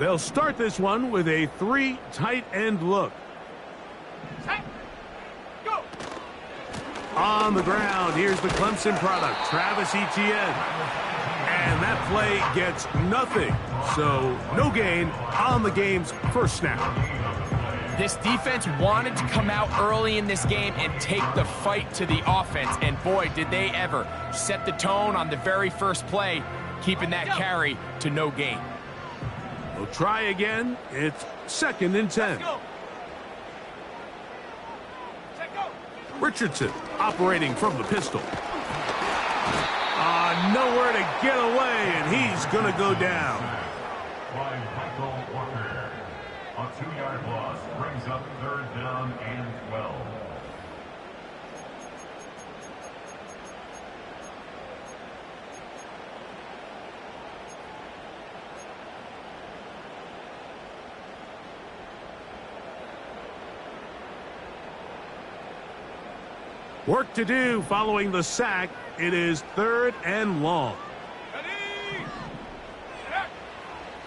They'll start this one with a 3 tight end look. Set. Go. On the ground, here's the Clemson product, Travis Etienne. And that play gets nothing. So no gain on the game's first snap. This defense wanted to come out early in this game and take the fight to the offense. And boy, did they ever set the tone on the very first play, keeping that carry to no gain. We'll try again. It's 2nd and 10. Go. Set, go. Richardson operating from the pistol. Nowhere to get away, and he's going to go down. By Michael Walker. A 2-yard loss brings up 3rd down and 12. Work to do following the sack. It is 3rd and long. Ready. Set.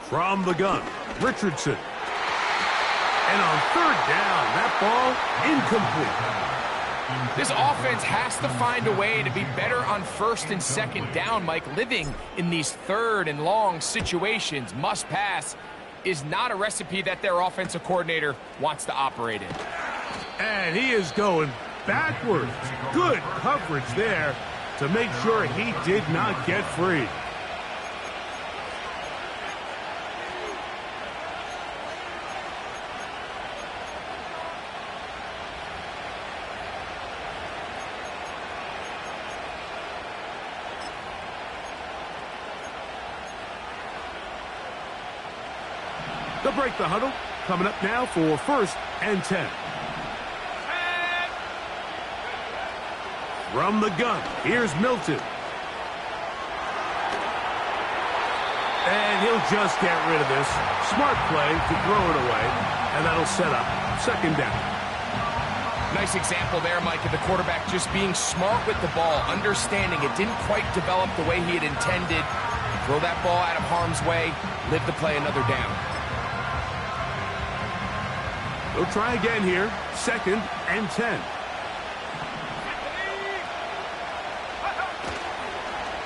From the gun, Richardson. And on 3rd down, that ball incomplete. This offense has to find a way to be better on 1st and 2nd down, Mike. Living in these 3rd and long situations, must pass, is not a recipe that their offensive coordinator wants to operate in. And he is going backwards. Good coverage there to make sure he did not get free. They'll break the huddle. Coming up now for 1st and 10. From the gun, here's Milton. And he'll just get rid of this. Smart play to throw it away, and that'll set up 2nd down. Nice example there, Mike, of the quarterback just being smart with the ball, understanding it didn't quite develop the way he had intended. Throw that ball out of harm's way, live to play another down. They'll try again here, 2nd and 10.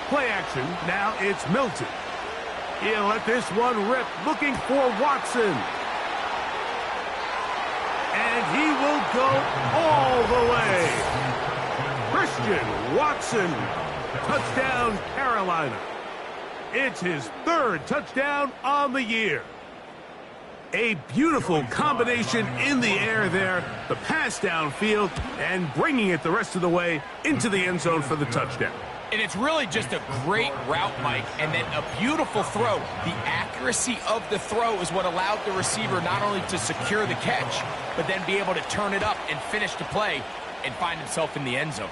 Play action, now it's Milton. He'll let this one rip, looking for Watson. And he will go all the way. Christian Watson, touchdown Carolina. It's his 3rd touchdown on the year. A beautiful combination in the air there, the pass downfield, and bringing it the rest of the way into the end zone for the touchdown. And it's really just a great route, Mike, and then a beautiful throw. The accuracy of the throw is what allowed the receiver not only to secure the catch, but then be able to turn it up and finish the play and find himself in the end zone.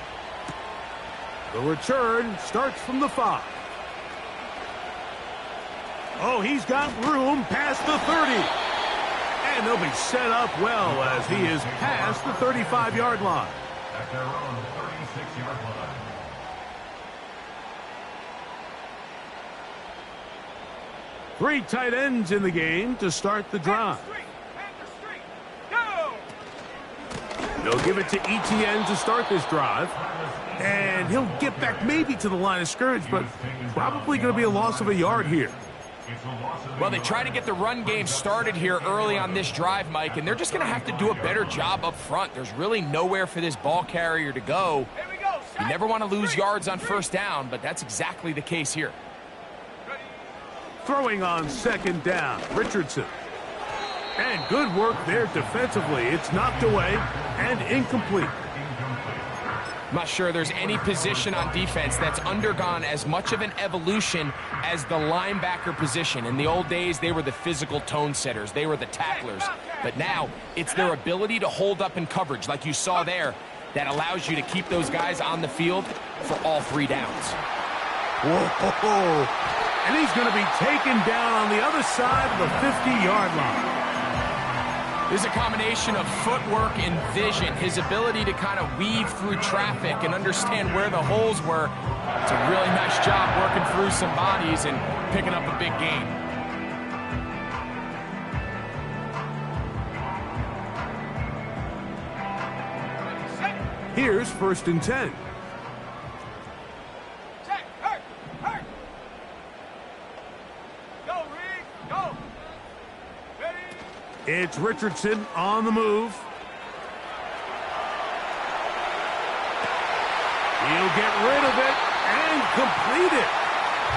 The return starts from the 5. Oh, he's got room past the 30. And they'll be set up well as he is past the 35-yard line. At their own 36-yard line. Three tight ends in the game to start the drive. They'll give it to Etienne to start this drive. And he'll get back maybe to the line of scrimmage, but probably going to be a loss of a yard here. Well, they try to get the run game started here early on this drive, Mike, and they're just going to have to do a better job up front. There's really nowhere for this ball carrier to go. You never want to lose yards on 1st down, but that's exactly the case here. Throwing on 2nd down, Richardson. And good work there defensively. It's knocked away and incomplete. I'm not sure there's any position on defense that's undergone as much of an evolution as the linebacker position. In the old days, they were the physical tone setters. They were the tacklers. But now, it's their ability to hold up in coverage, like you saw there, that allows you to keep those guys on the field for all 3 downs. Whoa. And he's going to be taken down on the other side of the 50-yard line. This is a combination of footwork and vision, his ability to kind of weave through traffic and understand where the holes were. It's a really nice job working through some bodies and picking up a big gain. Here's 1st and 10. Check. Hurt. Hurt. Go, Reed. Go. Ready. It's Richardson on the move. He'll get rid of it and complete it.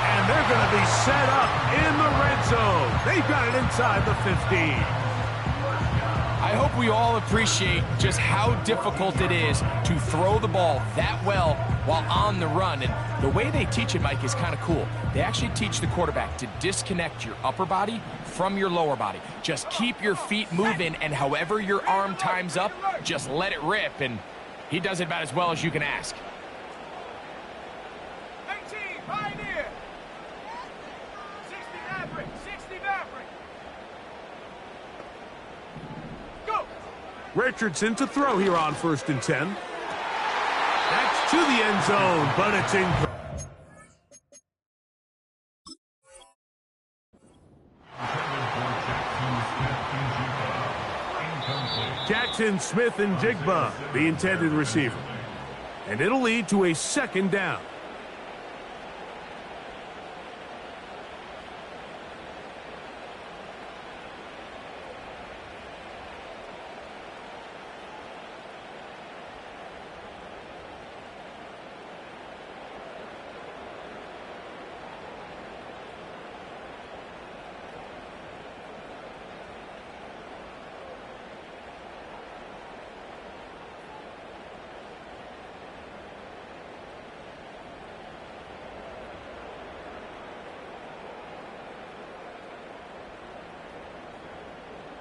And they're going to be set up in the red zone. They've got it inside the 15. I hope we all appreciate just how difficult it is to throw the ball that well while on the run. And the way they teach it, Mike, is kind of cool. They actually teach the quarterback to disconnect your upper body from your lower body. Just keep your feet moving, and however your arm times up, just let it rip. And he does it about as well as you can ask. 18, Pioneer. 60 Maverick. 60 Maverick. Go. Richardson to throw here on 1st and 10. That's to the end zone, but it's incomplete. Jackson Smith and Jigba, the intended receiver. And it'll lead to a 2nd down.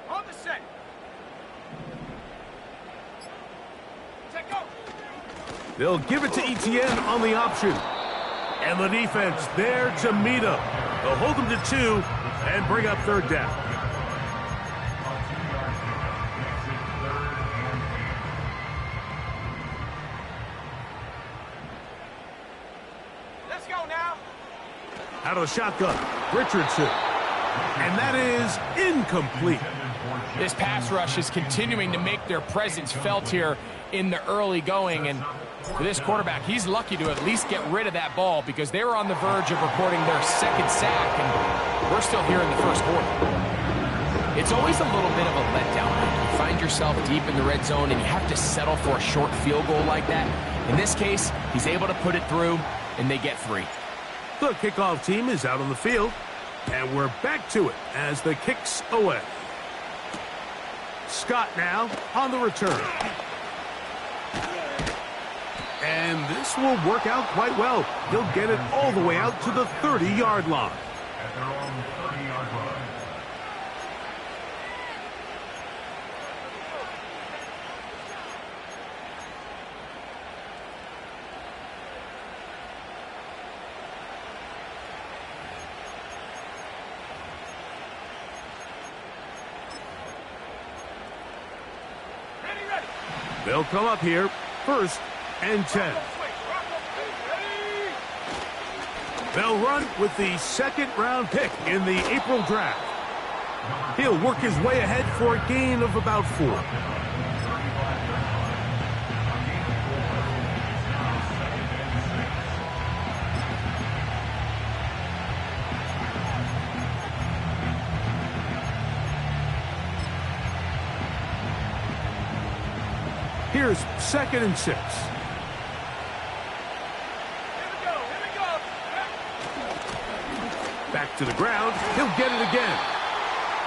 On the set. Check, go. They'll give it to Etienne on the option. And the defense there to meet him. They'll hold him to 2 and bring up 3rd down. Let's go now. Out of the shotgun, Richardson. And that is incomplete. This pass rush is continuing to make their presence felt here in the early going. And for this quarterback, he's lucky to at least get rid of that ball because they were on the verge of recording their 2nd sack, and we're still here in the 1st quarter. It's always a little bit of a letdown. You find yourself deep in the red zone, and you have to settle for a short field goal like that. In this case, he's able to put it through, and they get 3. The kickoff team is out on the field, and we're back to it as the kick's away. Scott now on the return. And this will work out quite well. He'll get it all the way out to the 30-yard line. At their own 30-yard line. They'll come up here, 1st and 10. They'll run with the 2nd-round pick in the April draft. He'll work his way ahead for a gain of about 4. Here's 2nd and 6. Here we go. Back to the ground. He'll get it again.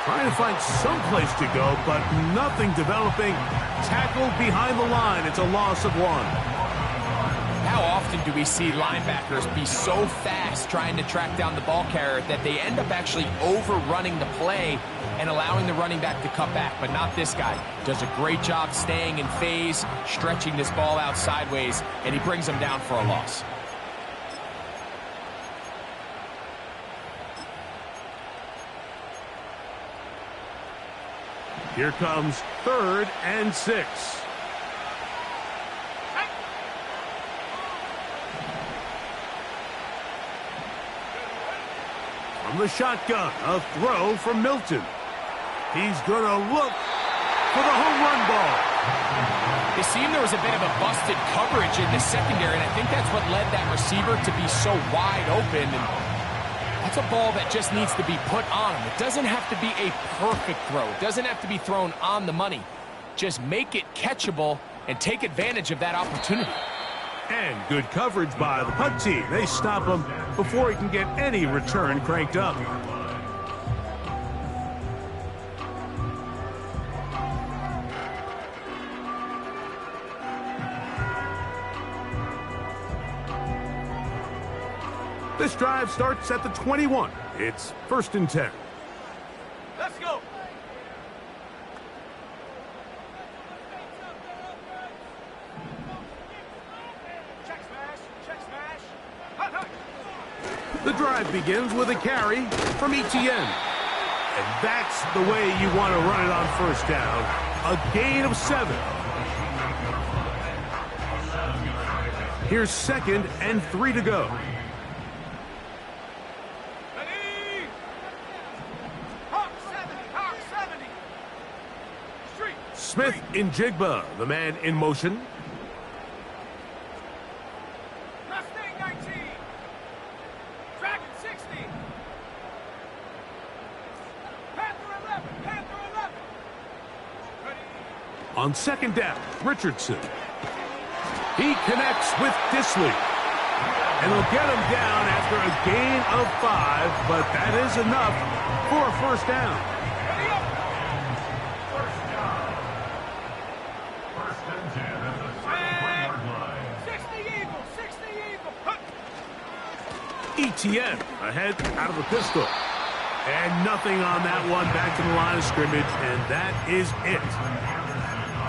Trying to find some place to go, but nothing developing. Tackled behind the line. It's a loss of 1. How often do we see linebackers be so fast trying to track down the ball carrier that they end up actually overrunning the play and allowing the running back to cut back? But not this guy. Does a great job staying in phase, stretching this ball out sideways, and he brings them down for a loss. Here comes 3rd and 6. From the shotgun, a throw from Milton. He's going to look for the home run ball. You see there was a bit of a busted coverage in the secondary, and I think that's what led that receiver to be so wide open. And that's a ball that just needs to be put on him. It doesn't have to be a perfect throw. It doesn't have to be thrown on the money. Just make it catchable and take advantage of that opportunity. And good coverage by the punt team. They stop him before he can get any return cranked up. This drive starts at the 21. It's 1st and 10. Let's go. Check smash. Check smash. Hut, hut. The drive begins with a carry from Etienne. And that's the way you want to run it on 1st down. A gain of 7. Here's 2nd and 3 to go. Ready? Hawk 70. Hawk 70. Street. Smith in Jigba, the man in motion. Mustang 19. Dragon 60. Panther 11. Panther 11. Ready? On 2nd down, Richardson. He connects with Disley. And he'll get him down after a gain of 5, but that is enough for a 1st down. Ready up. First down. 1st and 10 at the 33-yard line. 60 Eagle. 60 Eagle. Hut. Etienne ahead out of the pistol. And nothing on that one, back to the line of scrimmage, and that is it.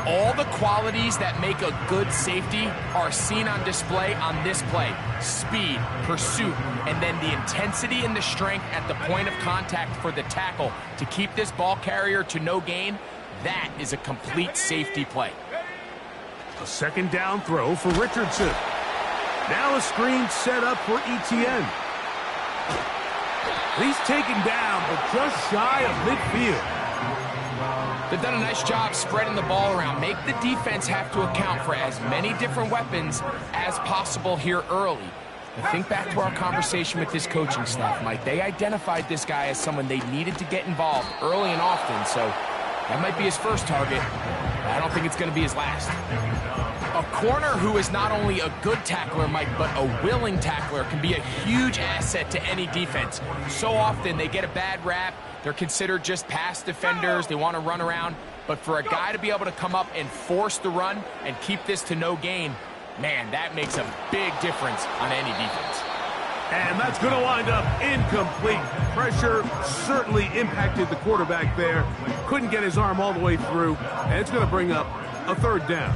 All the qualities that make a good safety are seen on display on this play. Speed, pursuit, and then the intensity and the strength at the point of contact for the tackle to keep this ball carrier to no gain. That is a complete safety play. A 2nd down throw for Richardson. Now a screen set up for Etienne. He's taken down, but just shy of midfield. They've done a nice job spreading the ball around. Make the defense have to account for as many different weapons as possible here early. And think back to our conversation with this coaching staff, Mike. They identified this guy as someone they needed to get involved early and often, so that might be his first target. I don't think it's going to be his last. A corner who is not only a good tackler, Mike, but a willing tackler can be a huge asset to any defense. So often they get a bad rap. They're considered just pass defenders. They want to run around. But for a guy to be able to come up and force the run and keep this to no gain, man, that makes a big difference on any defense. And that's going to wind up incomplete. Pressure certainly impacted the quarterback there. Couldn't get his arm all the way through. And it's going to bring up a 3rd down.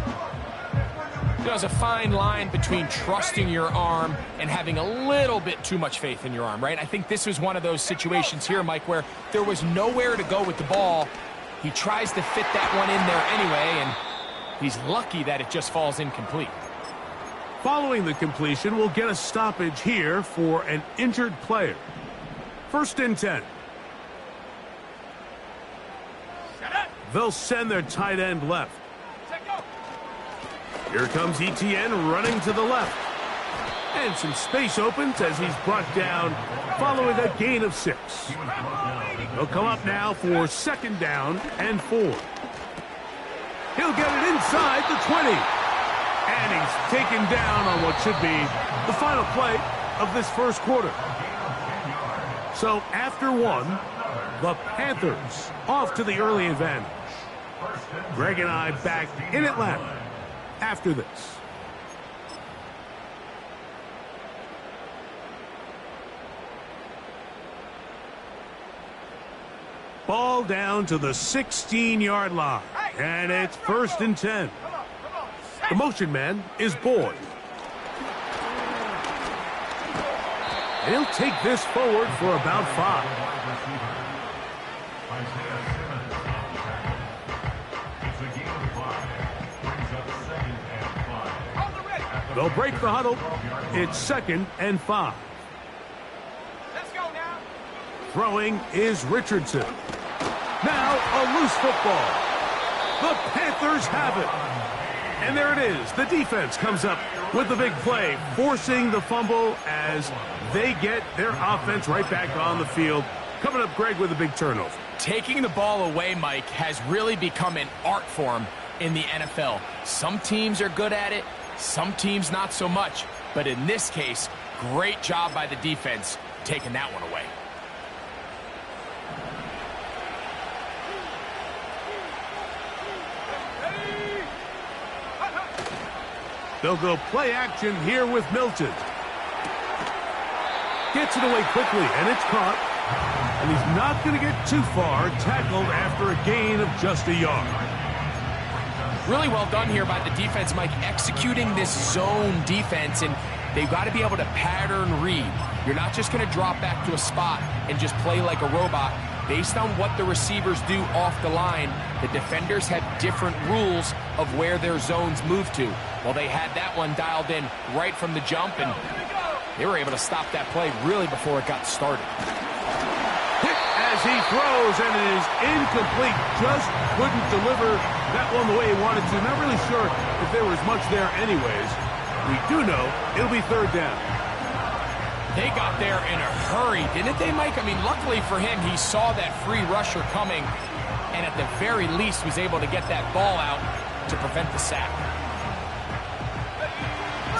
There's a fine line between trusting your arm and having a little bit too much faith in your arm, right? I think this was one of those situations here, Mike, where there was nowhere to go with the ball. He tries to fit that one in there anyway, and he's lucky that it just falls incomplete. Following the completion, we'll get a stoppage here for an injured player. 1st and 10. They'll send their tight end left. Here comes Etienne running to the left. And some space opens as he's brought down following a gain of 6. He'll come up now for 2nd down and 4. He'll get it inside the 20. And he's taken down on what should be the final play of this 1st quarter. So after 1, the Panthers off to the early advantage. Greg and I back in Atlanta after this. Ball down to the 16-yard line, and it's 1st and 10. The motion man is Boyd. And he'll take this forward for about 5. They'll break the huddle. It's 2nd and 5. Let's go now. Throwing is Richardson. Now a loose football. The Panthers have it. And there it is. The defense comes up with the big play, forcing the fumble as they get their offense right back on the field. Coming up, Greg, with a big turnover. Taking the ball away, Mike, has really become an art form in the NFL. Some teams are good at it, some teams not so much. But in this case, great job by the defense taking that one away. They'll go play action here with Milton. Gets it away quickly, and it's caught. And he's not going to get too far, tackled after a gain of just a yard. Really well done here by the defense, Mike, executing this zone defense, and they've got to be able to pattern read. You're not just going to drop back to a spot and just play like a robot. Based on what the receivers do off the line, the defenders have different rules of where their zones move to. Well, they had that one dialed in right from the jump, and they were able to stop that play really before it got started. Hit as he throws, and it is incomplete. Just couldn't deliver that one the way he wanted to. Not really sure if there was much there anyways. We do know it'll be third down. They got there in a hurry, didn't they, Mike? I mean, luckily for him, he saw that free rusher coming, and at the very least was able to get that ball out to prevent the sack.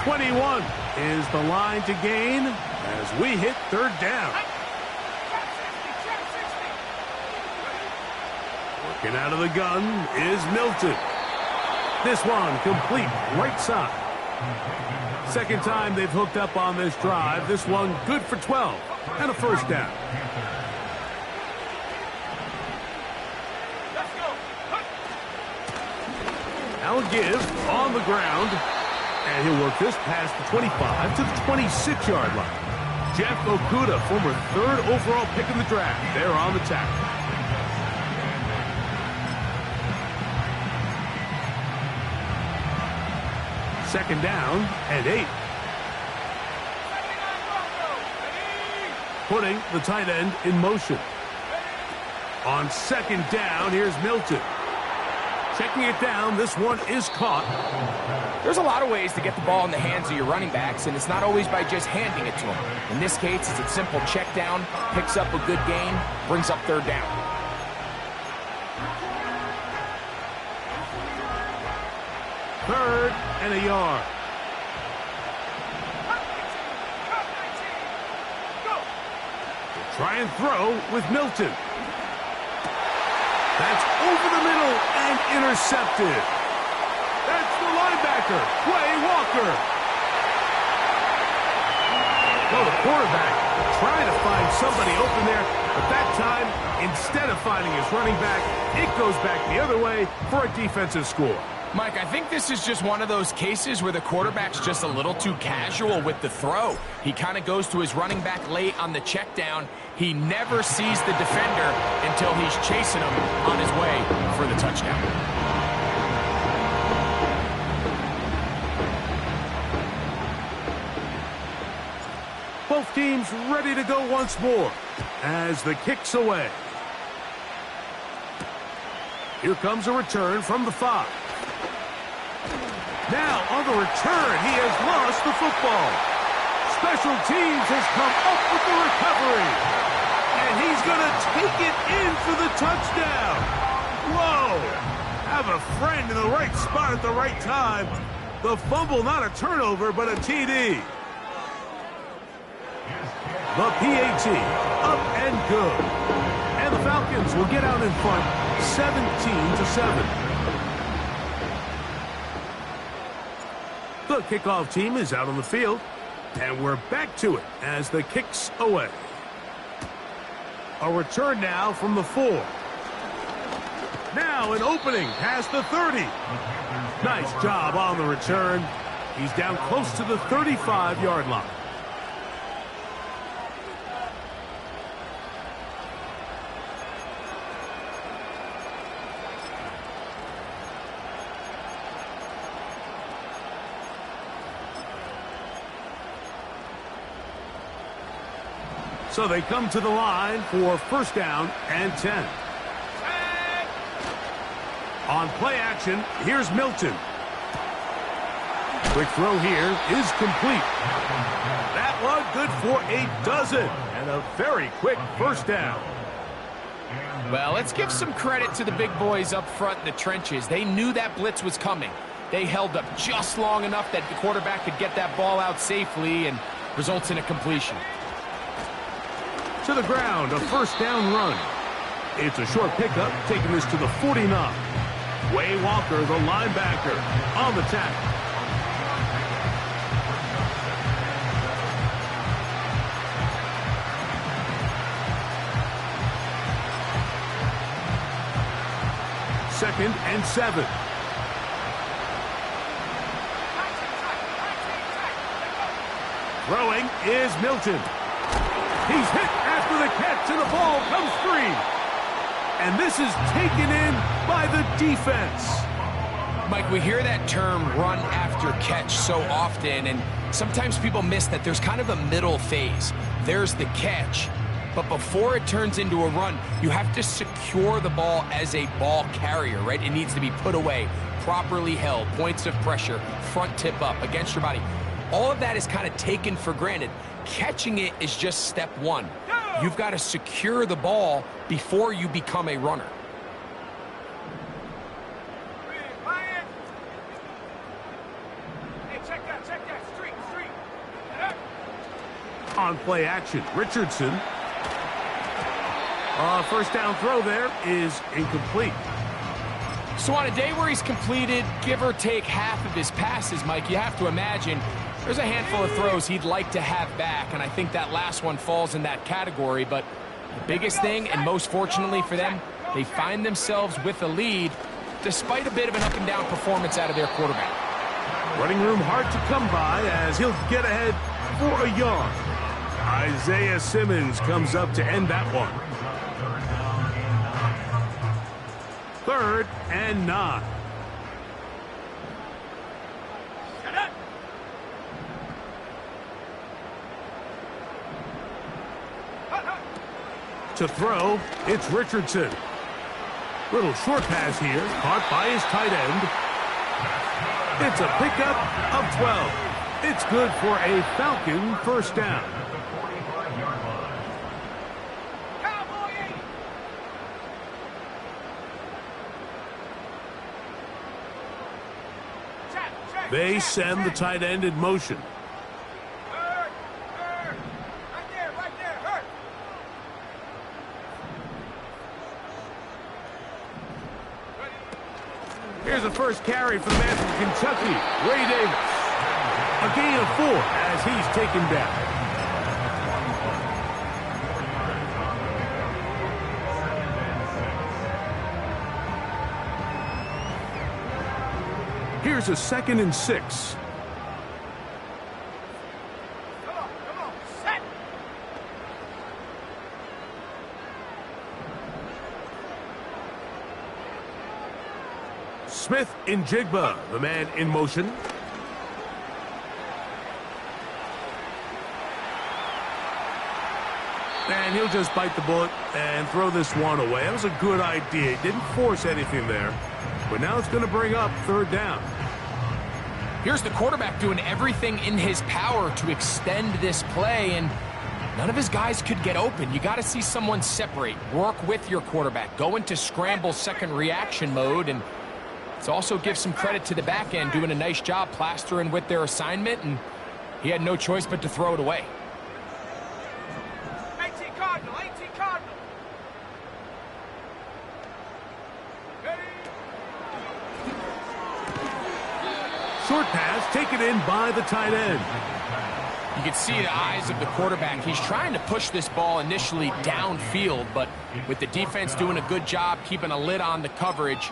21 is the line to gain as we hit third down. Working out of the gun is Milton. This one complete right side. Second time they've hooked up on this drive. This one good for 12 and a first down. Now a give on the ground. And he'll work this past the 25 to the 26-yard line. Jeff Okudah, former third overall pick in the draft, there on the tackle. Second down and 8. Putting the tight end in motion. On second down, here's Milton. Checking it down, this one is caught. There's a lot of ways to get the ball in the hands of your running backs, and it's not always by just handing it to them. In this case, it's a simple check down, picks up a good gain, brings up third down. Third and a yard. Try and throw with Milton. That's over the middle and intercepted. That's the linebacker, Quay Walker. Well, the quarterback trying to find somebody open there, but that time, instead of finding his running back, it goes back the other way for a defensive score. Mike, I think this is just one of those cases where the quarterback's just a little too casual with the throw. He kind of goes to his running back late on the check down. He never sees the defender until he's chasing him on his way for the touchdown. Both teams ready to go once more as the kick's away. Here comes a return from the 5. Now, on the return, he has lost the football. Special teams has come up with the recovery. And he's going to take it in for the touchdown. Whoa! Have a friend in the right spot at the right time. The fumble, not a turnover, but a TD. The PAT, up and good. And the Falcons will get out in front, 17-7. The kickoff team is out on the field, and we're back to it as the kick's away. A return now from the 4. Now an opening past the 30. Nice job on the return. He's down close to the 35-yard line. So they come to the line for first down and 10. On play action, here's Milton. Quick throw here is complete. That one good for a dozen. And a very quick first down. Well, let's give some credit to the big boys up front in the trenches. They knew that blitz was coming. They held up just long enough that the quarterback could get that ball out safely and results in a completion. To the ground, a first down run. It's a short pickup, taking this to the 49. Way Walker, the linebacker, on the tackle. Second and 7. Throwing is Milton. He's hit after the catch, and the ball comes free. And this is taken in by the defense. Mike, we hear that term run after catch so often, and sometimes people miss that there's kind of a middle phase. There's the catch, but before it turns into a run, you have to secure the ball as a ball carrier, right? It needs to be put away, properly held, points of pressure, front tip up against your body. All of that is kind of taken for granted. Catching it is just step one. You've got to secure the ball before you become a runner. Hey, check that. Street. On play action, Richardson. First down throw there is incomplete. So on a day where he's completed, give or take half of his passes, Mike, you have to imagine there's a handful of throws he'd like to have back, and I think that last one falls in that category. But the biggest thing, and most fortunately for them, they find themselves with a lead despite a bit of an up-and-down performance out of their quarterback. Running room hard to come by as he'll get ahead for a yard. Isaiah Simmons comes up to end that one. 3rd and 9. To throw, it's Richardson. Little short pass here, caught by his tight end. It's a pickup of 12. It's good for a Falcon first down. They send the tight end in motion. Right there, hurt. Here's the first carry for the man from Kentucky, Ray Davis. A gain of 4 as he's taken down. Here's a 2nd and 6. Come on, set. Smith in Jigba, the man in motion. And he'll just bite the bullet and throw this one away. That was a good idea. He didn't force anything there. But now it's going to bring up 3rd down. Here's the quarterback doing everything in his power to extend this play, and none of his guys could get open. You got to see someone separate, work with your quarterback, go into scramble second reaction mode, and it's also give some credit to the back end doing a nice job plastering with their assignment, and he had no choice but to throw it away. 18 Cardinal. Short pass taken in by the tight end. You can see the eyes of the quarterback. He's trying to push this ball initially downfield, but with the defense doing a good job keeping a lid on the coverage,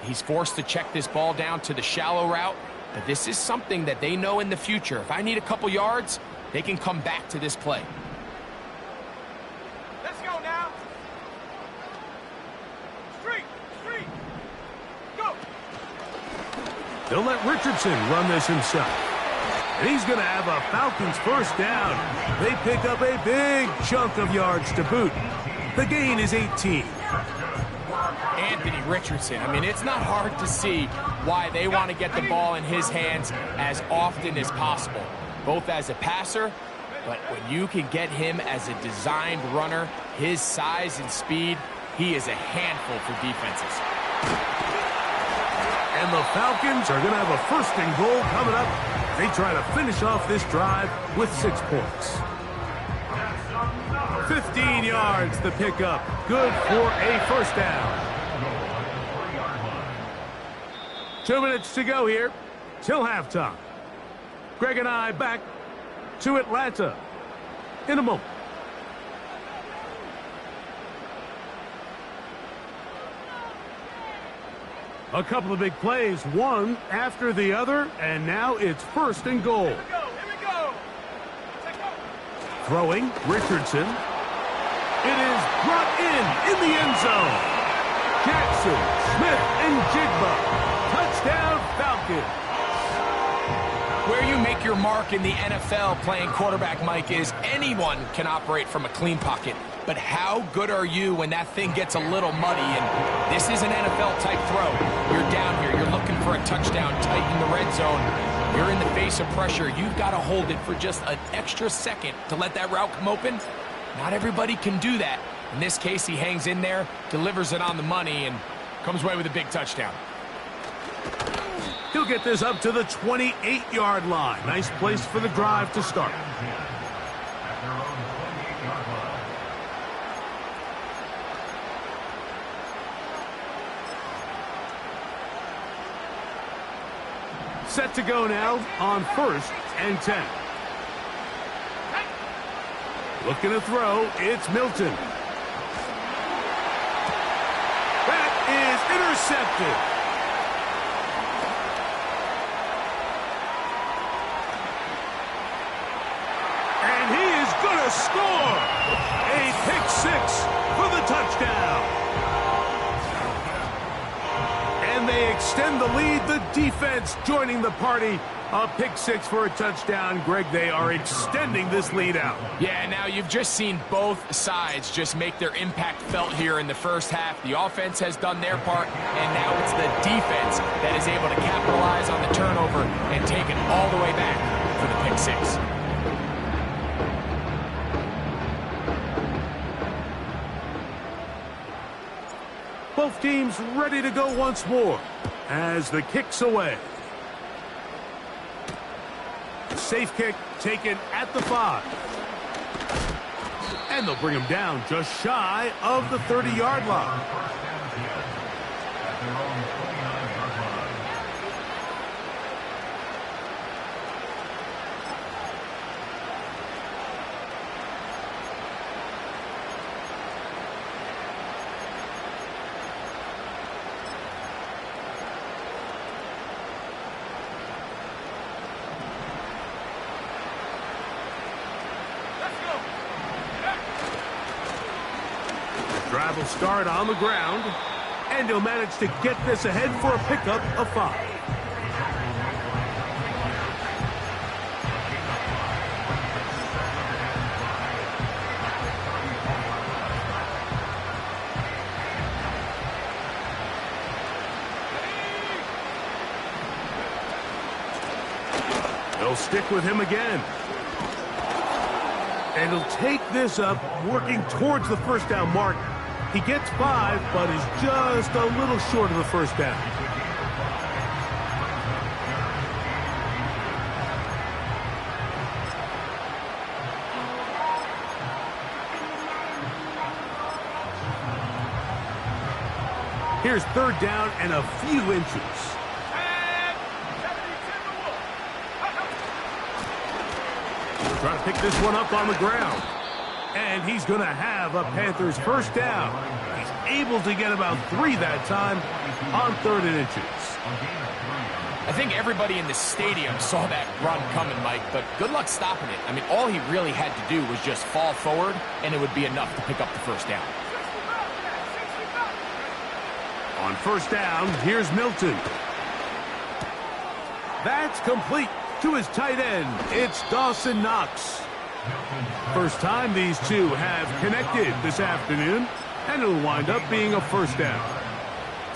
he's forced to check this ball down to the shallow route. But this is something that they know in the future. If I need a couple yards, they can come back to this play. Let's go now. Street. Go. They'll let Richardson run this himself. And he's going to have a Falcons first down. They pick up a big chunk of yards to boot. The gain is 18. Anthony Richardson. I mean, it's not hard to see why they want to get the ball in his hands as often as possible, both as a passer, but when you can get him as a designed runner, his size and speed, he is a handful for defenses. And the Falcons are going to have a 1st and goal coming up. They try to finish off this drive with 6 points. 15 yards the pickup. Good for a 1st down. 2 minutes to go here till halftime. Greg and I back to Atlanta in a moment. A couple of big plays, one after the other, and now it's 1st and goal. Here we go. Throwing, Richardson. It is brought in the end zone. Jackson, Smith, and Jigba. Touchdown, Falcons. Where you make your mark in the NFL playing quarterback, Mike, is anyone can operate from a clean pocket. But how good are you when that thing gets a little muddy? And this is an NFL-type throw. You're down here. You're looking for a touchdown tight in the red zone. You're in the face of pressure. You've got to hold it for just an extra second to let that route come open. Not everybody can do that. In this case, he hangs in there, delivers it on the money, and comes away with a big touchdown. He'll get this up to the 28-yard line. Nice place for the drive to start. Set to go now on 1st and 10. Looking to throw, it's Milton. That is intercepted. And he is going to score. A pick 6 for the touchdown. And they extend the lead. The defense joining the party. A pick 6 for a touchdown. Greg, they are extending this lead out. Yeah, now you've just seen both sides just make their impact felt here in the first half. The offense has done their part, and now it's the defense that is able to capitalize on the turnover and take it all the way back for the pick 6. Both teams ready to go once more as the kick's away. Safe kick taken at the 5. And they'll bring him down just shy of the 30-yard line. Drive will start on the ground, and he'll manage to get this ahead for a pickup of 5. They'll stick with him again. And he'll take this up, working towards the 1st down mark. He gets 5, but is just a little short of the 1st down. Here's 3rd down and a few inches. Try to pick this one up on the ground. And he's going to have a Panthers 1st down. He's able to get about 3 that time on 3rd and inches. I think everybody in the stadium saw that run coming, Mike, but good luck stopping it. I mean, all he really had to do was just fall forward, and it would be enough to pick up the 1st down. On 1st down, here's Milton. That's complete to his tight end. It's Dawson Knox. First time these two have connected this afternoon, and it'll wind up being a 1st down.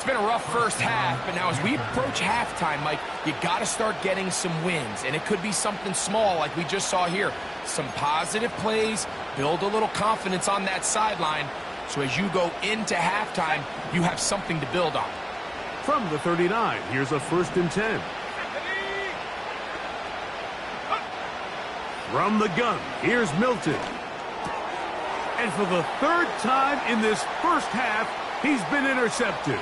It's been a rough first half, but now as we approach halftime, Mike, you got to start getting some wins, and it could be something small like we just saw here. Some positive plays, build a little confidence on that sideline, so as you go into halftime, you have something to build on. From the 39, here's a 1st and 10. From the gun, here's Milton. And for the 3rd time in this first half, he's been intercepted.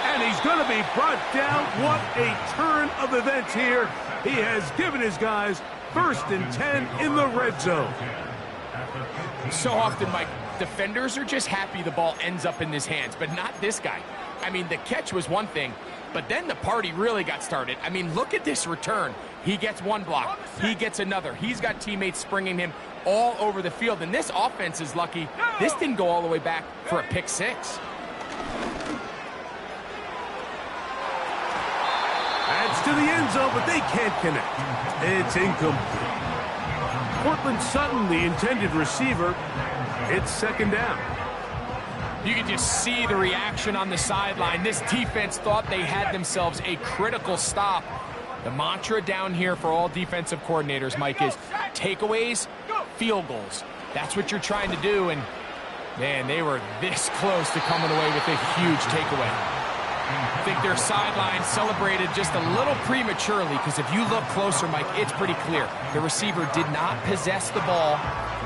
And he's going to be brought down. What a turn of events here. He has given his guys 1st and 10 in the red zone. So often, Mike, defenders are just happy the ball ends up in his hands, but not this guy. I mean, the catch was one thing, but then the party really got started. I mean, look at this return. He gets one block. He gets another. He's got teammates springing him all over the field, and this offense is lucky. This didn't go all the way back for a pick 6. That's to the end zone, but they can't connect. It's incomplete. Cortland Sutton, the intended receiver, it's 2nd down. You can just see the reaction on the sideline. This defense thought they had themselves a critical stop. The mantra down here for all defensive coordinators, Mike, is takeaways, field goals. That's what you're trying to do, and, man, they were this close to coming away with a huge takeaway. I think their sideline celebrated just a little prematurely, because if you look closer, Mike, it's pretty clear. The receiver did not possess the ball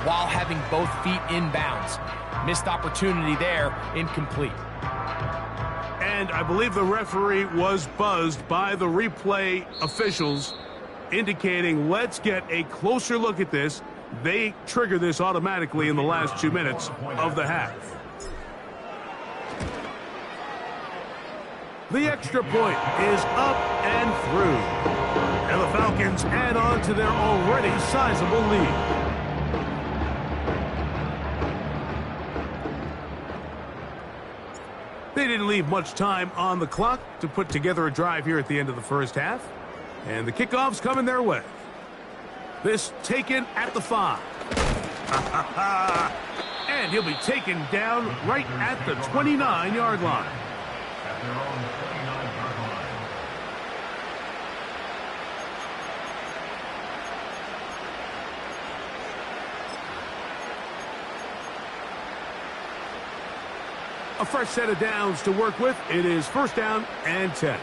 while having both feet in bounds. Missed opportunity there, incomplete. And I believe the referee was buzzed by the replay officials, indicating, let's get a closer look at this. They trigger this automatically in the last 2 minutes of the half. The extra point is up and through. And the Falcons add on to their already sizable lead. They didn't leave much time on the clock to put together a drive here at the end of the first half. And the kickoff's coming their way. This taken at the 5. And he'll be taken down right at the 29-yard line. At their own 29-yard line. A fresh set of downs to work with. It is 1st down and 10.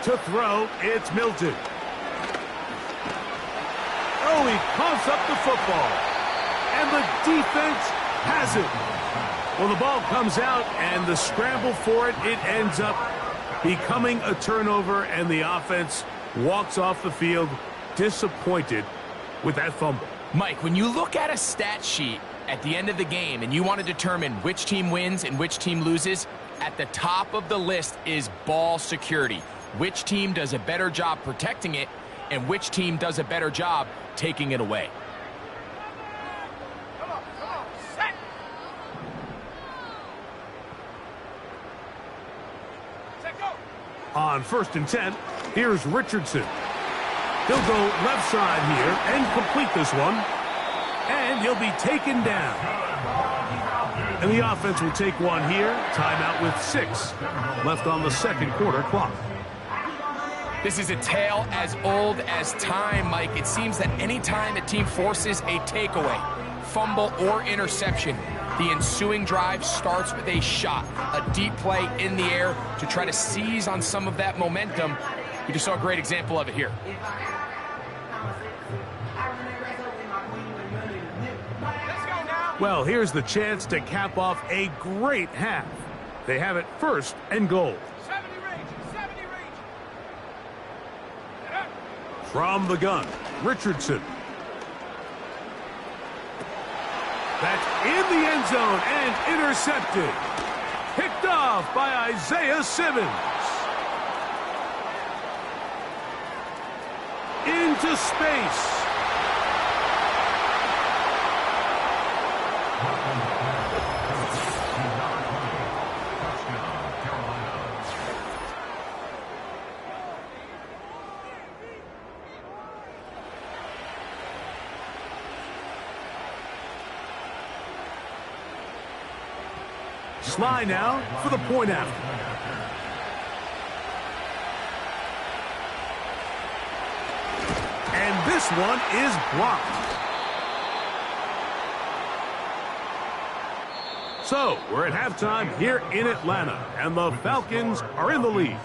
To throw, it's Milton. Oh, he pumps up the football. And the defense has it. Well, the ball comes out, and the scramble for it, it ends up becoming a turnover, and the offense walks off the field disappointed with that fumble. Mike, when you look at a stat sheet at the end of the game and you want to determine which team wins and which team loses, at the top of the list is ball security. Which team does a better job protecting it, and which team does a better job taking it away. Come on, set. Set, go. On 1st and 10, here's Richardson. He'll go left side here and complete this one. And he'll be taken down. And the offense will take one here. Timeout with 6 left on the 2nd quarter clock. This is a tale as old as time, Mike. It seems that any time a team forces a takeaway, fumble, or interception, the ensuing drive starts with a shot, a deep play in the air to try to seize on some of that momentum. We just saw a great example of it here. Well, here's the chance to cap off a great half. They have it 1st and goal. 70 range, 70 range. From the gun, Richardson. That's in the end zone and intercepted. Picked off by Isaiah Simmons. Into space. Sly now for the point after. And this one is blocked. So, we're at halftime here in Atlanta, and the Falcons are in the lead.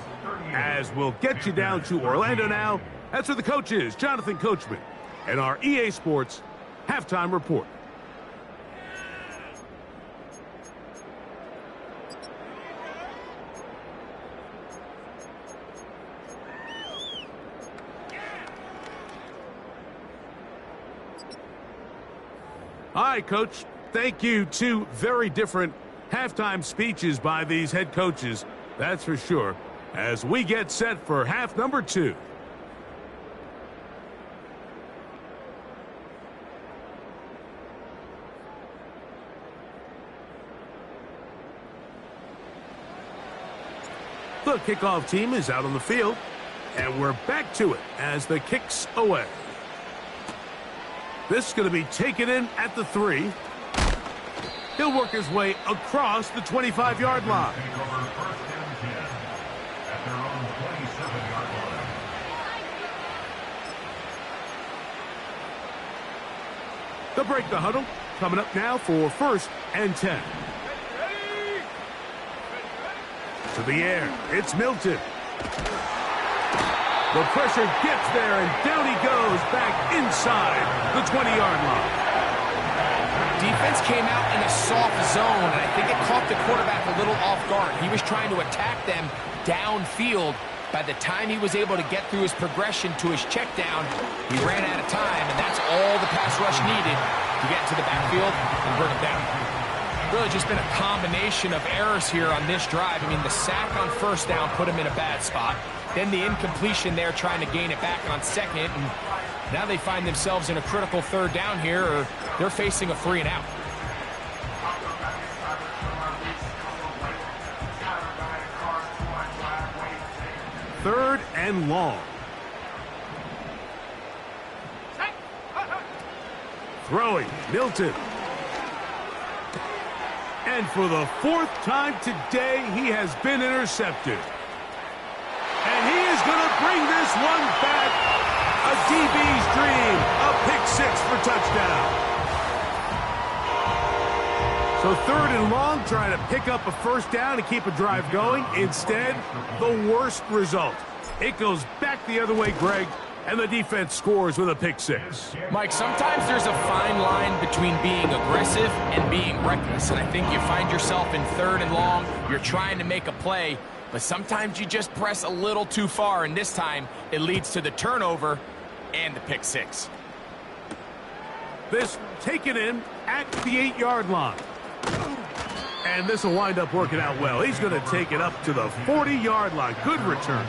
As we'll get you down to Orlando now, that's where the coach is, Jonathan Coachman, and our EA Sports halftime report. All right, Coach. Thank you. Two very different halftime speeches by these head coaches, that's for sure, as we get set for half number 2. The kickoff team is out on the field, and we're back to it as the kick's away. This is going to be taken in at the 3. He'll work his way across the 25-yard line. They'll break the huddle. Coming up now for 1st and 10. To the air, it's Milton. The pressure gets there, and down he goes back inside the 20-yard line. Defense came out in a soft zone, and I think it caught the quarterback a little off guard. He was trying to attack them downfield. By the time he was able to get through his progression to his check down, he ran out of time, and that's all the pass rush needed to get to the backfield and bring him down. Really just been a combination of errors here on this drive. I mean, the sack on 1st down put him in a bad spot. Then the incompletion there trying to gain it back on 2nd, and now they find themselves in a critical 3rd down here, or they're facing a 3 and out. Third and long. Throwing, Milton. And for the 4th time today, he has been intercepted. And he is going to bring this one back. A DB's dream. A pick 6 for touchdown. So 3rd and long, trying to pick up a 1st down and keep a drive going. Instead, the worst result. It goes back the other way, Greg, and the defense scores with a pick 6. Mike, sometimes there's a fine line between being aggressive and being reckless. And I think you find yourself in 3rd and long. You're trying to make a play, but sometimes you just press a little too far, and this time it leads to the turnover and the pick 6. This taken in at the 8-yard line. And this will wind up working out well. He's going to take it up to the 40-yard line. Good return.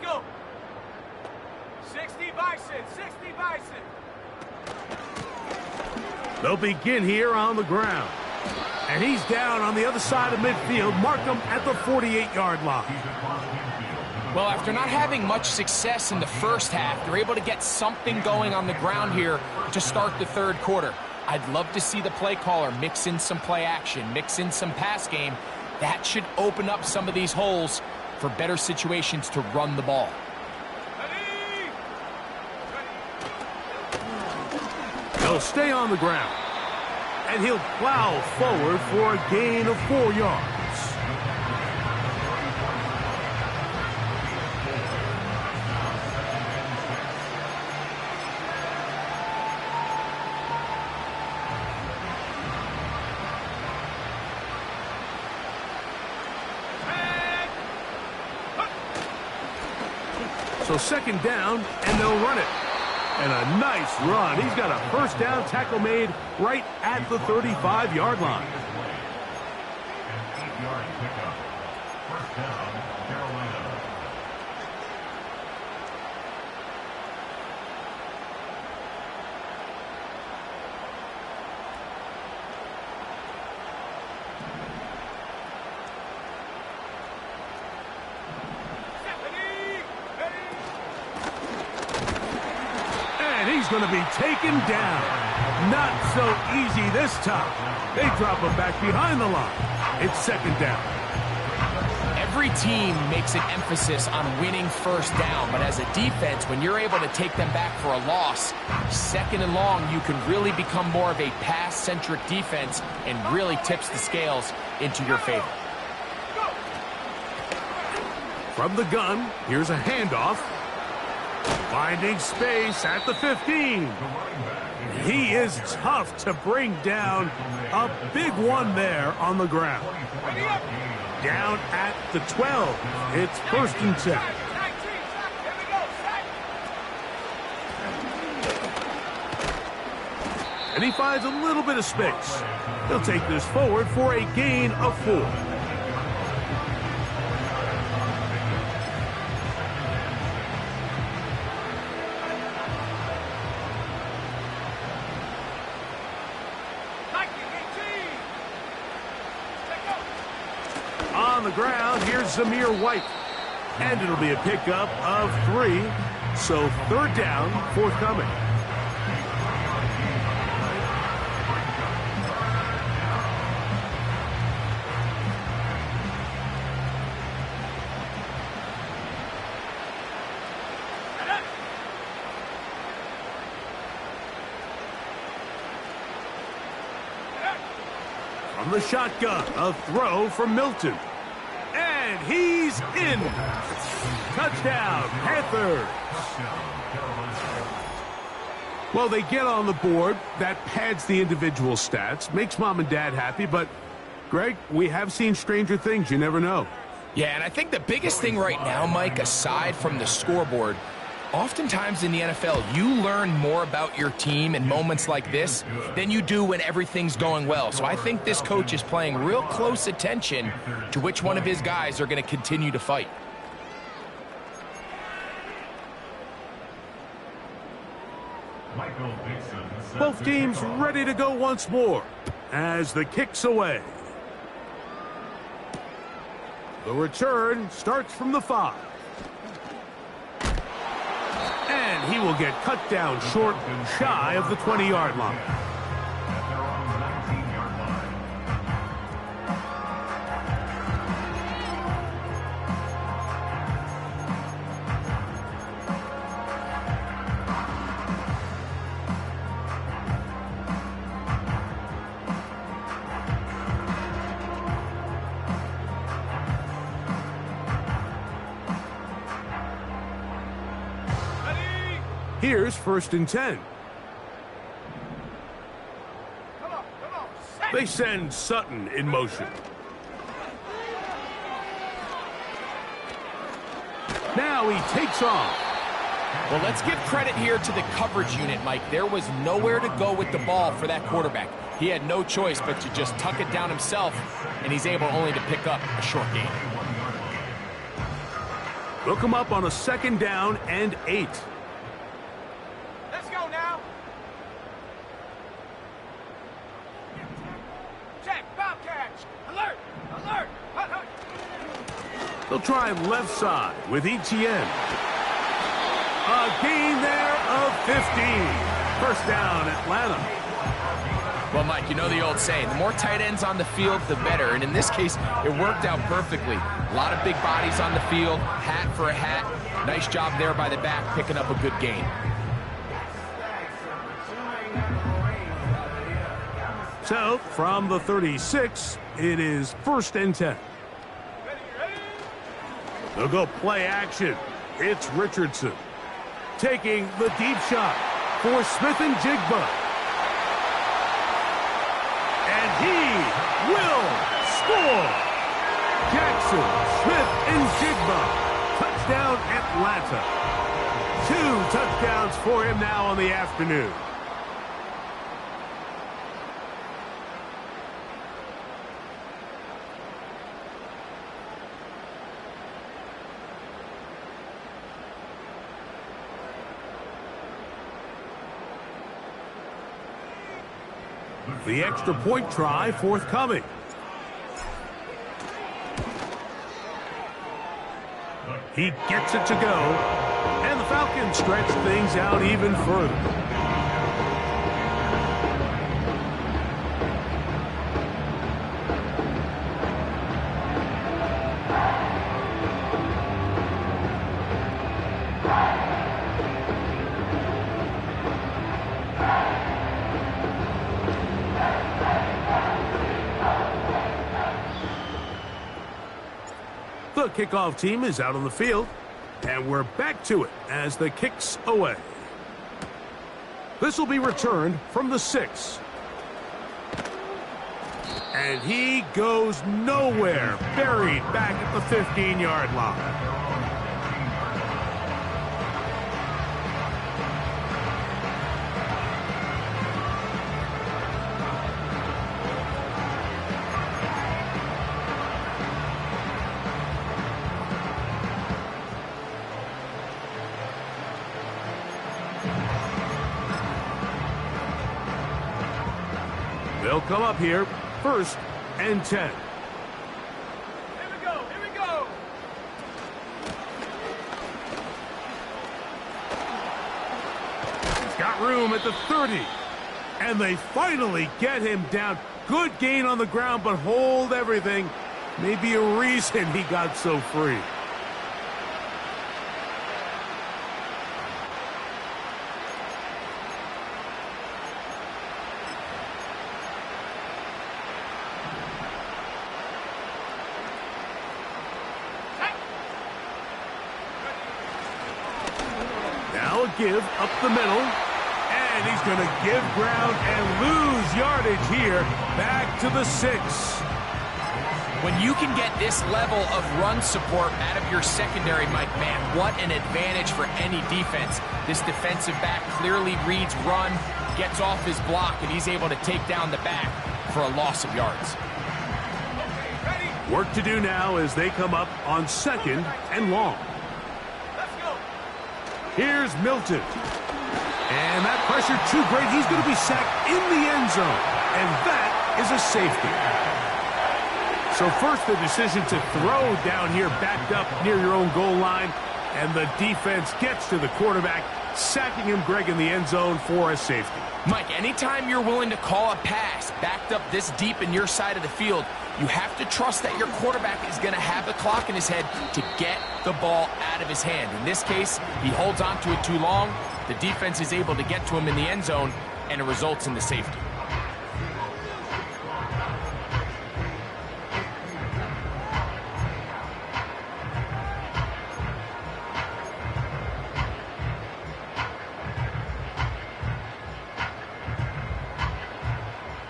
Let's go. 60 Bison, 60 Bison. They'll begin here on the ground. And he's down on the other side of midfield. Mark him at the 48-yard line. Well, after not having much success in the first half, they're able to get something going on the ground here to start the third quarter. I'd love to see the play caller mix in some play action, mix in some pass game. That should open up some of these holes for better situations to run the ball. He'll stay on the ground. And he'll plow forward for a gain of 4 yards. So second down, and they'll run it. And a nice run. He's got a first down tackle made right at the 35-yard line. An 8-yard pickup. First down, Carolina. He's going to be taken down. Not so easy this time. They drop him back behind the line. It's second down. Every team makes an emphasis on winning first down, but as a defense, when you're able to take them back for a loss, second and long, you can really become more of a pass-centric defense and really tips the scales into your favor. From the gun, here's a handoff. Finding space at the 15. He is tough to bring down. A big one there on the ground. Down at the 12. It's first and 10. And he finds a little bit of space. He'll take this forward for a gain of 4. On the ground, here's Zamir White. And it'll be a pickup of 3. So third down, forthcoming. From the shotgun, a throw from Milton. And he's in. Touchdown, Panthers. Well, they get on the board. That pads the individual stats, makes mom and dad happy. But, Greg, we have seen stranger things. You never know. Yeah, and I think the biggest thing right now, Mike, aside from the scoreboard, oftentimes in the NFL, you learn more about your team in moments like this than you do when everything's going well. So I think this coach is paying real close attention to which one of his guys are going to continue to fight. Both teams ready to go once more as the kick's away. The return starts from the 5. And he will get cut down short, shy of the 20-yard line. At their own 19-yard line. Here's first and 10. Come on. They send Sutton in motion. Now he takes off. Well, let's give credit here to the coverage unit, Mike. There was nowhere to go with the ball for that quarterback. He had no choice but to just tuck it down himself, and he's able only to pick up a short gain. They'll come up on a 2nd down and 8. Let's go now. Check, Bobcats. Alert, alert, hut, hut. They'll try left side with Etienne. A gain there of 15. First down, Atlanta. Well, Mike, you know the old saying, the more tight ends on the field, the better. And in this case, it worked out perfectly. A lot of big bodies on the field, hat for a hat. Nice job there by the back, picking up a good gain. So, from the 36, it is 1st and 10. They'll go play action. It's Richardson taking the deep shot for Smith and Jigba. And he will score. Jackson, Smith, and Jigba. Touchdown, Atlanta. 2 touchdowns for him now on the afternoon. The extra point try forthcoming. He gets it to go, and the Falcons stretch things out even further. The kickoff team is out on the field, and we're back to it as the kick's away. This will be returned from the 6. And he goes nowhere, buried back at the 15-yard line. They'll come up here, 1st and 10. Here we go, here we go. He's got room at the 30. And they finally get him down. Good gain on the ground, but hold everything. Maybe a reason he got so free. Give up the middle, and he's going to give ground and lose yardage here back to the 6. When you can get this level of run support out of your secondary, Mike, man, what an advantage for any defense. This defensive back clearly reads run, gets off his block, and he's able to take down the back for a loss of yards. Work to do now as they come up on 2nd and long. Here's Milton. And that pressure too great. He's going to be sacked in the end zone. And that is a safety. So first the decision to throw down here backed up near your own goal line. And the defense gets to the quarterback, sacking him, Greg, in the end zone for a safety. Mike, anytime you're willing to call a pass backed up this deep in your side of the field, you have to trust that your quarterback is going to have the clock in his head to get the ball out of his hand. In this case, he holds on to it too long. The defense is able to get to him in the end zone, and it results in the safety.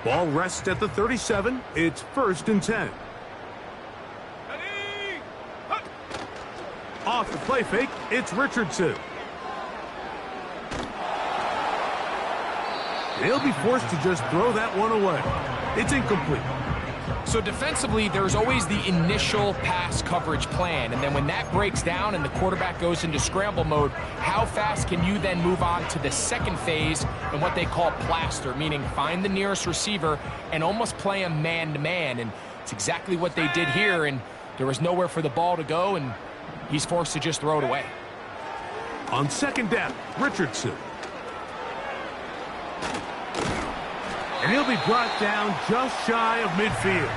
Ball rests at the 37. It's 1st and 10. Off the play fake, it's Richardson. They'll be forced to just throw that one away. It's incomplete. So defensively, there's always the initial pass coverage plan, and then when that breaks down and the quarterback goes into scramble mode, how fast can you then move on to the second phase and what they call plaster, meaning find the nearest receiver and almost play him man-to-man, and it's exactly what they did here, and there was nowhere for the ball to go, and he's forced to just throw it away. On second down, Richardson. And he'll be brought down just shy of midfield.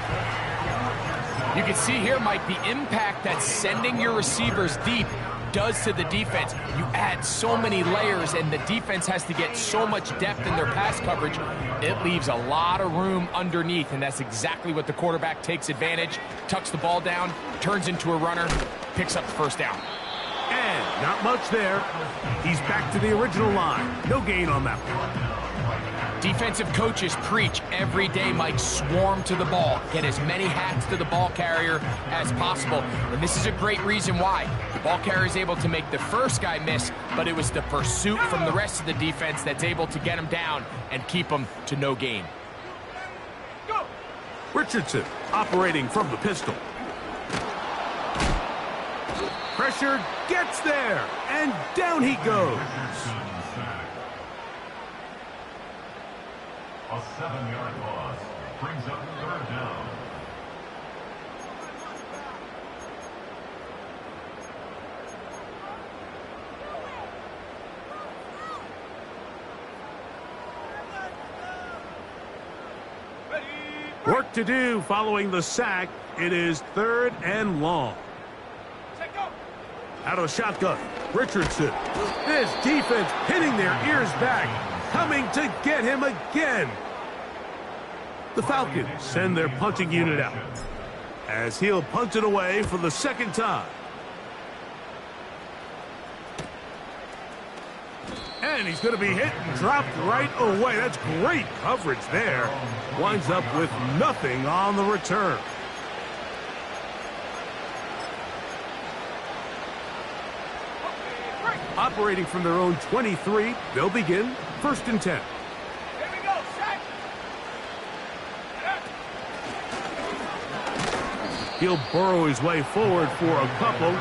You can see here, Mike, the impact that sending your receivers deep does to the defense. You add so many layers, and the defense has to get so much depth in their pass coverage. It leaves a lot of room underneath, and that's exactly what the quarterback takes advantage, tucks the ball down, turns into a runner, picks up the first down. And not much there. He's back to the original line. No gain on that one. Defensive coaches preach every day, Mike, swarm to the ball. Get as many hats to the ball carrier as possible. And this is a great reason why. The ball carrier is able to make the first guy miss, but it was the pursuit from the rest of the defense that's able to get him down and keep him to no gain. Richardson operating from the pistol. Pressure gets there, and down he goes. A 7-yard loss brings up third down. Work to do following the sack. It is 3rd and long. Out of shotgun, Richardson. This defense pinning their ears back, coming to get him again. The Falcons send their punting unit out as he'll punt it away for the second time. And he's going to be hit and dropped right away. That's great coverage there. Winds up with nothing on the return. Operating from their own 23, they'll begin 1st and 10. Here we go, set. He'll burrow his way forward for a couple.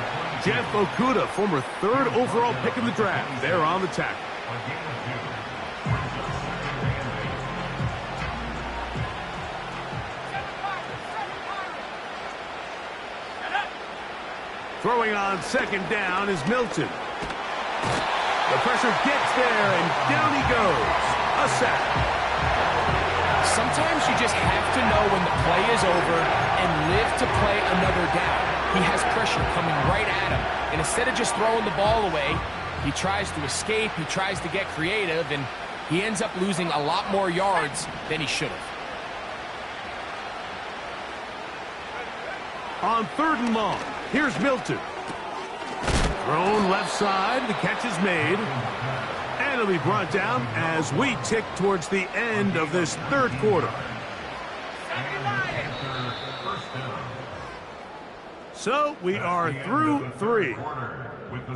Jeff Okudah, former 3rd overall pick in the draft, there on the tackle. Throwing on 2nd down is Milton. The pressure gets there, and down he goes. A sack. Sometimes you just have to know when the play is over and live to play another down. He has pressure coming right at him, and instead of just throwing the ball away, he tries to escape, he tries to get creative, and he ends up losing a lot more yards than he should have. On 3rd and long, here's Milton. Thrown left side, the catch is made. And it'll be brought down as we tick towards the end of this 3rd quarter. So we are through 3.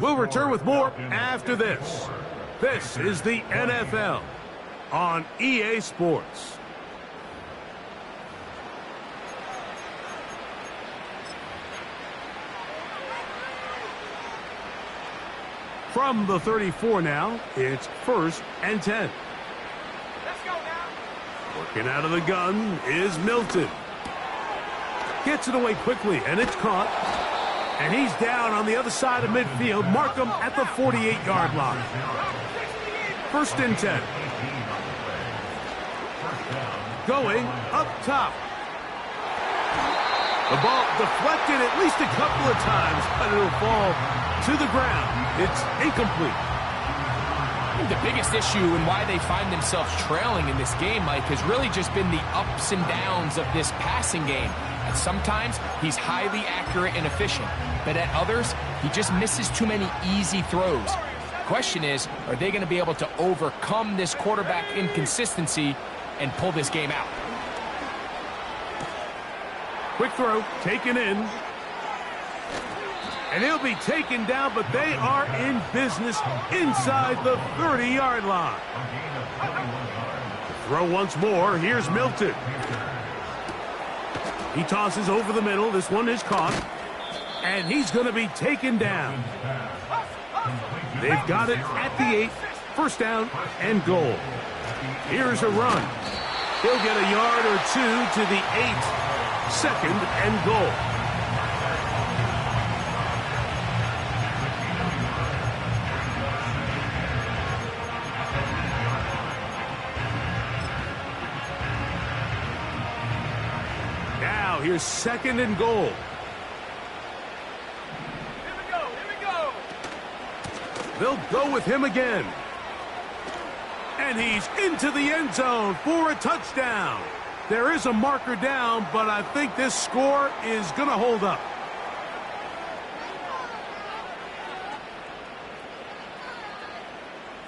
We'll return with more after this. This is the NFL on EA Sports. From the 34 now, it's 1st and 10. Let's go now. Working out of the gun is Milton. Gets it away quickly, and it's caught. And he's down on the other side of midfield. Mark him at the 48-yard line. 1st and 10. Going up top. The ball deflected at least a couple of times, but it'll fall to the ground. It's incomplete. I think the biggest issue and why they find themselves trailing in this game, Mike, has really just been the ups and downs of this passing game. And sometimes he's highly accurate and efficient, but at others, he just misses too many easy throws. The question is, are they going to be able to overcome this quarterback inconsistency and pull this game out? Quick throw, taken in. And he'll be taken down, but they are in business inside the 30-yard line. Throw once more. Here's Milton. He tosses over the middle. This one is caught. And he's going to be taken down. They've got it at the 8. First down and goal. Here's a run. He'll get a yard or 2 to the 8. Second and goal. Now here's second and goal. They'll go with him again. And he's into the end zone for a touchdown. There is a marker down, but I think this score is going to hold up.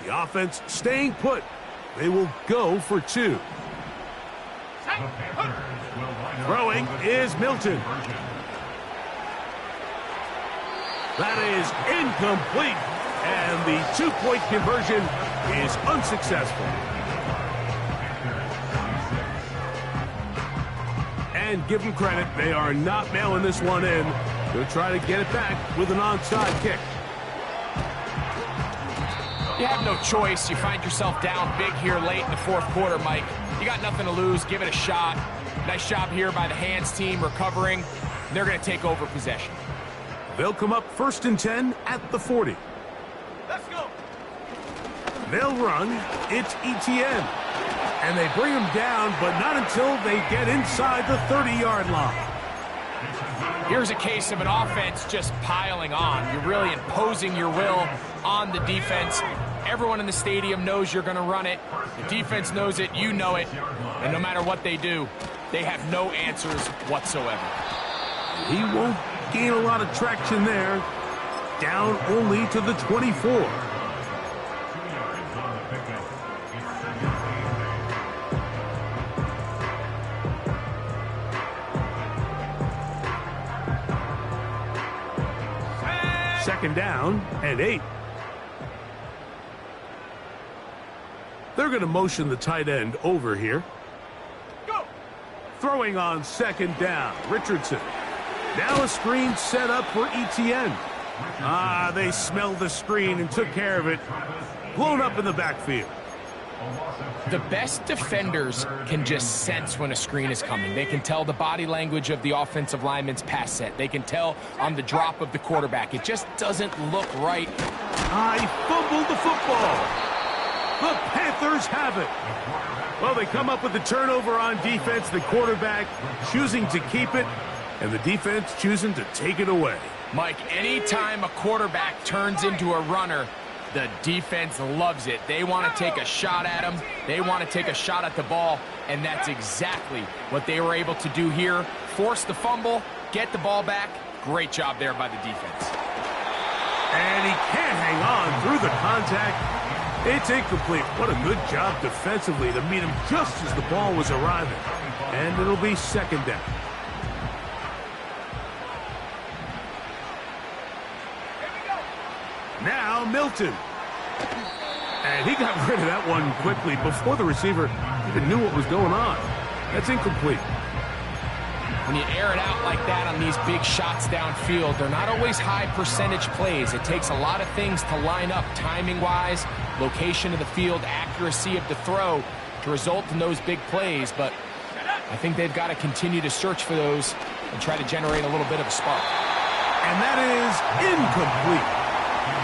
The offense staying put. They will go for 2. Throwing is Milton. That is incomplete. And the 2-point conversion is unsuccessful. And give them credit, they are not mailing this one in. They'll try to get it back with an onside kick. You have no choice. You find yourself down big here late in the fourth quarter, Mike. You got nothing to lose. Give it a shot. Nice job here by the Hands team recovering. They're going to take over possession. They'll come up first and 10 at the 40. Let's go. They'll run. It's Etienne. And they bring him down, but not until they get inside the 30-yard line. Here's a case of an offense just piling on. You're really imposing your will on the defense. Everyone in the stadium knows you're going to run it. The defense knows it. You know it. And no matter what they do, they have no answers whatsoever. He won't gain a lot of traction there. Down only to the 24. Second down and 8. They're going to motion the tight end over here. Go. Throwing on second down, Richardson. Now a screen set up for Etienne. They smelled the screen and took care of it. Blown up in the backfield. The best defenders can just sense when a screen is coming. They can tell the body language of the offensive lineman's pass set. They can tell on the drop of the quarterback. It just doesn't look right. He fumbled the football. The Panthers have it. Well, they come up with the turnover on defense. The quarterback choosing to keep it, and the defense choosing to take it away. Mike, anytime a quarterback turns into a runner, the defense loves it. They want to take a shot at him. They want to take a shot at the ball, and that's exactly what they were able to do here. Force the fumble, get the ball back. Great job there by the defense. And he can't hang on through the contact. It's incomplete. What a good job defensively to meet him just as the ball was arriving. And it'll be second down. Now Milton. And he got rid of that one quickly before the receiver even knew what was going on. That's incomplete. When you air it out like that on these big shots downfield, they're not always high percentage plays. It takes a lot of things to line up timing-wise, location of the field, accuracy of the throw to result in those big plays. But I think they've got to continue to search for those and try to generate a little bit of a spark. And that is incomplete.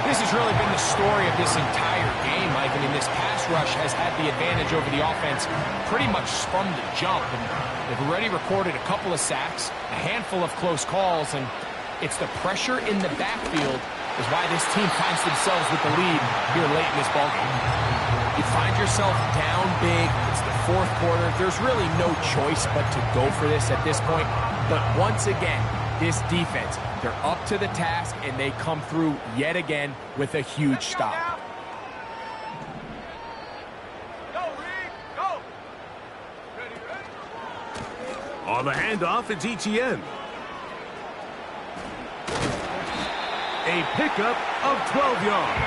This has really been the story of this entire game, Mike. I mean, this pass rush has had the advantage over the offense pretty much from the jump. And they've already recorded a couple of sacks, a handful of close calls, and it's the pressure in the backfield is why this team finds themselves with the lead here late in this ballgame. You find yourself down big. It's the fourth quarter. There's really no choice but to go for this at this point. But once again, this defense, they're up to the task, and they come through yet again with a huge stop. Go, Reed, go. Ready. On the handoff, it's Etienne. A pickup of 12 yards.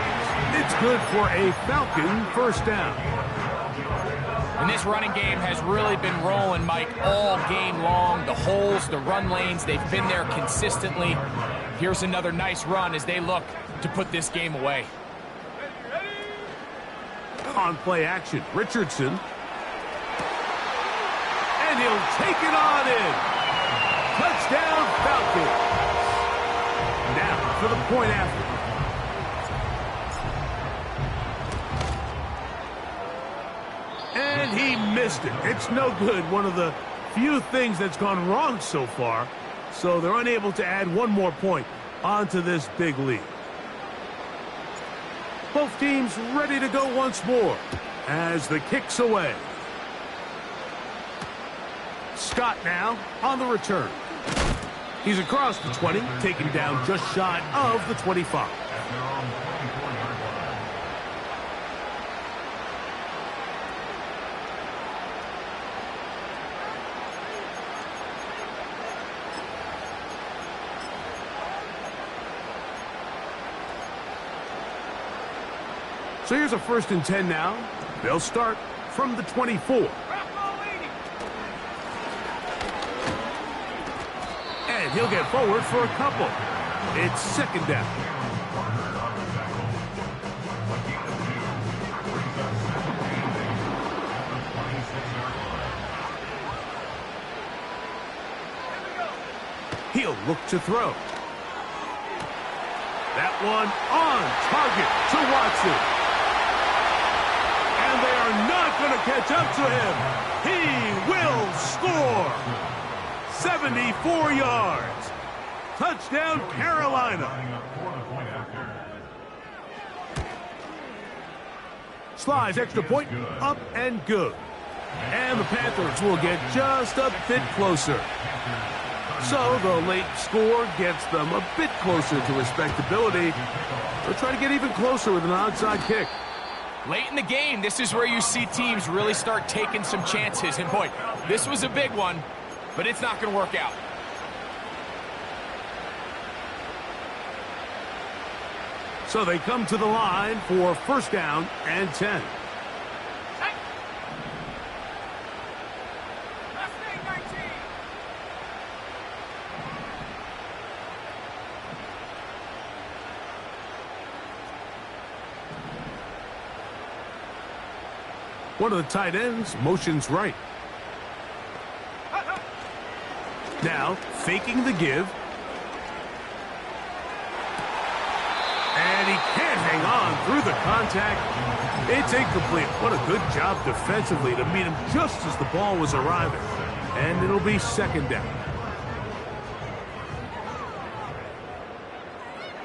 It's good for a Falcon first down. And this running game has really been rolling, Mike, all game long. The holes, the run lanes, they've been there consistently. Here's another nice run as they look to put this game away. On play action, Richardson. And he'll take it on in. Touchdown, Falcons. Now for the point after. And he missed it. It's no good. One of the few things that's gone wrong so far. So they're unable to add one more point onto this big lead. Both teams ready to go once more as the kick's away. Scott now on the return. He's across the 20, taken down just shy of the 25. So here's a 1st and 10 now. They'll start from the 24. And he'll get forward for a couple. It's 2nd down. He'll look to throw. That one on target to Watson. And they are not going to catch up to him. He will score. 74 yards. Touchdown, Carolina. Slides extra point, up and good. And the Panthers will get just a bit closer. So the late score gets them a bit closer to respectability. They'll try to get even closer with an onside kick. Late in the game, this is where you see teams really start taking some chances. And boy, this was a big one, but it's not going to work out. So they come to the line for 1st down and 10. One of the tight ends motions right. Now faking the give. And he can't hang on through the contact. It's incomplete. What a good job defensively to meet him just as the ball was arriving. And it'll be 2nd down.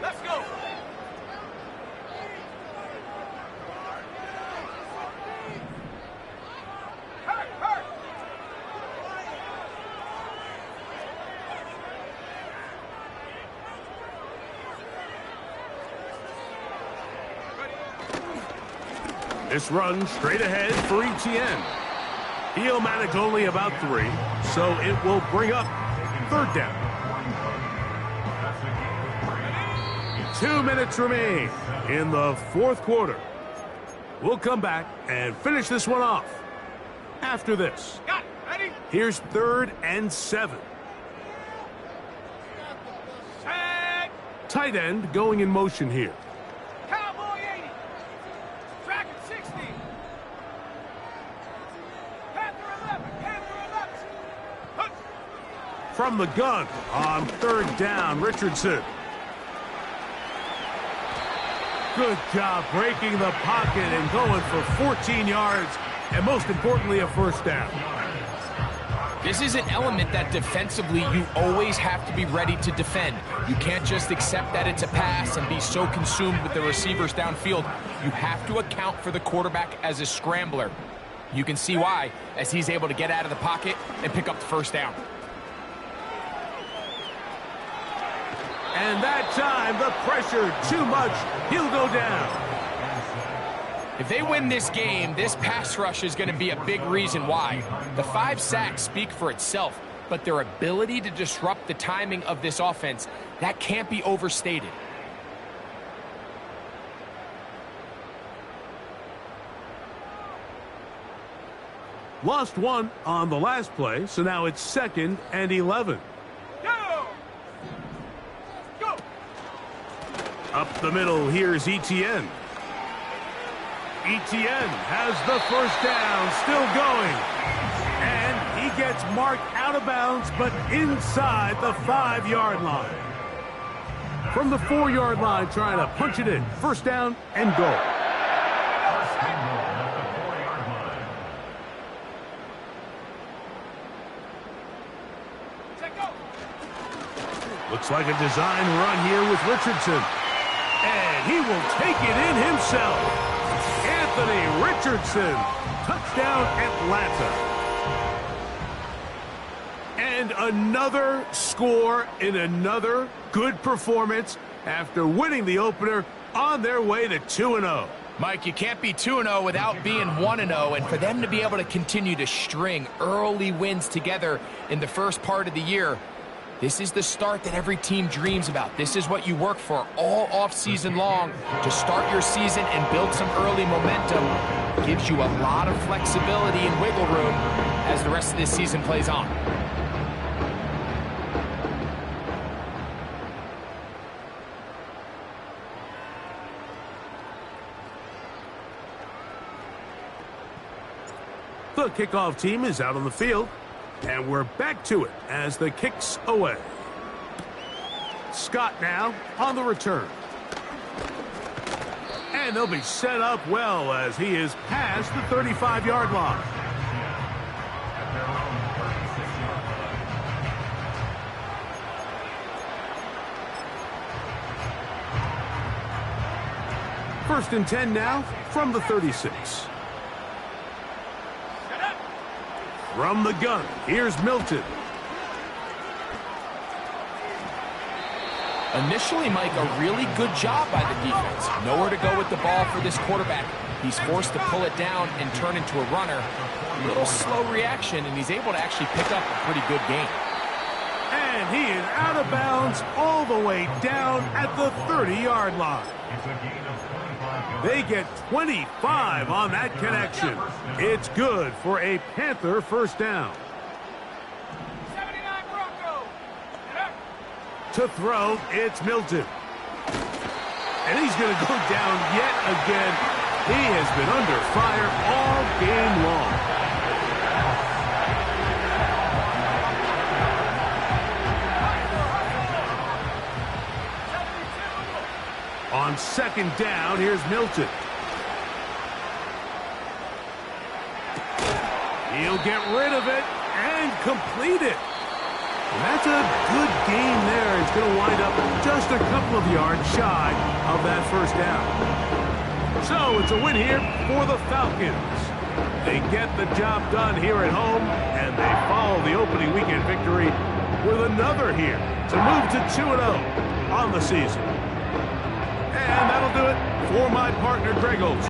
Let's go. This run straight ahead for Etienne. He'll manage only about 3, so it will bring up 3rd down. 2 minutes remain in the 4th quarter. We'll come back and finish this one off after this. Got it. Ready? Here's 3rd and 7. Set. Tight end going in motion here. Cowboy 80. Dragon 60. Panther 11. Panther 11. Hush. From the gun on 3rd down, Richardson. Good job breaking the pocket and going for 14 yards, and most importantly, a 1st down. This is an element that defensively you always have to be ready to defend. You can't just accept that it's a pass and be so consumed with the receivers downfield. You have to account for the quarterback as a scrambler. You can see why, as he's able to get out of the pocket and pick up the 1st down. And that time, the pressure too much. He'll go down. If they win this game, this pass rush is going to be a big reason why. The 5 sacks speak for itself, but their ability to disrupt the timing of this offense, that can't be overstated. Lost one on the last play, so now it's 2nd and 11. Go! Go! Up the middle, here's Etienne. Etienne has the first down, still going. And he gets marked out of bounds, but inside the 5-yard line. From the 4-yard line, trying to punch it in. First down and goal. First and goal at the 4-yard line. Check go! Looks like a design run here with Richardson. And he will take it in himself. Anthony Richardson. Touchdown, Atlanta. And another score in another good performance after winning the opener on their way to 2-0. Mike, you can't be 2-0 without being 1-0, and for them to be able to continue to string early wins together in the first part of the year, this is the start that every team dreams about. This is what you work for all offseason long to start your season and build some early momentum. Gives you a lot of flexibility and wiggle room as the rest of this season plays on. The kickoff team is out on the field, and we're back to it as the kick's away. Scott now on the return. And they'll be set up well as he is past the 35-yard line. At their own 36-yard line. First and 10 now from the 36. From the gun, here's Milton. Initially, Mike, a really good job by the defense. Nowhere to go with the ball for this quarterback. He's forced to pull it down and turn into a runner. A little slow reaction, and he's able to actually pick up a pretty good gain. And he is out of bounds all the way down at the 30-yard line. It's a gain of 25 yards. They get 25 on that connection. It's good for a Panther first down. 79 Bronco! Get up! To throw, it's Milton. And he's going to go down yet again. He has been under fire all game long. On second down, here's Milton. He'll get rid of it and complete it. And that's a good game there. It's going to wind up just a couple of yards shy of that first down. So it's a win here for the Falcons. They get the job done here at home, and they follow the opening weekend victory with another here to move to 2-0 on the season. And that'll do it for my partner, Greg Olson.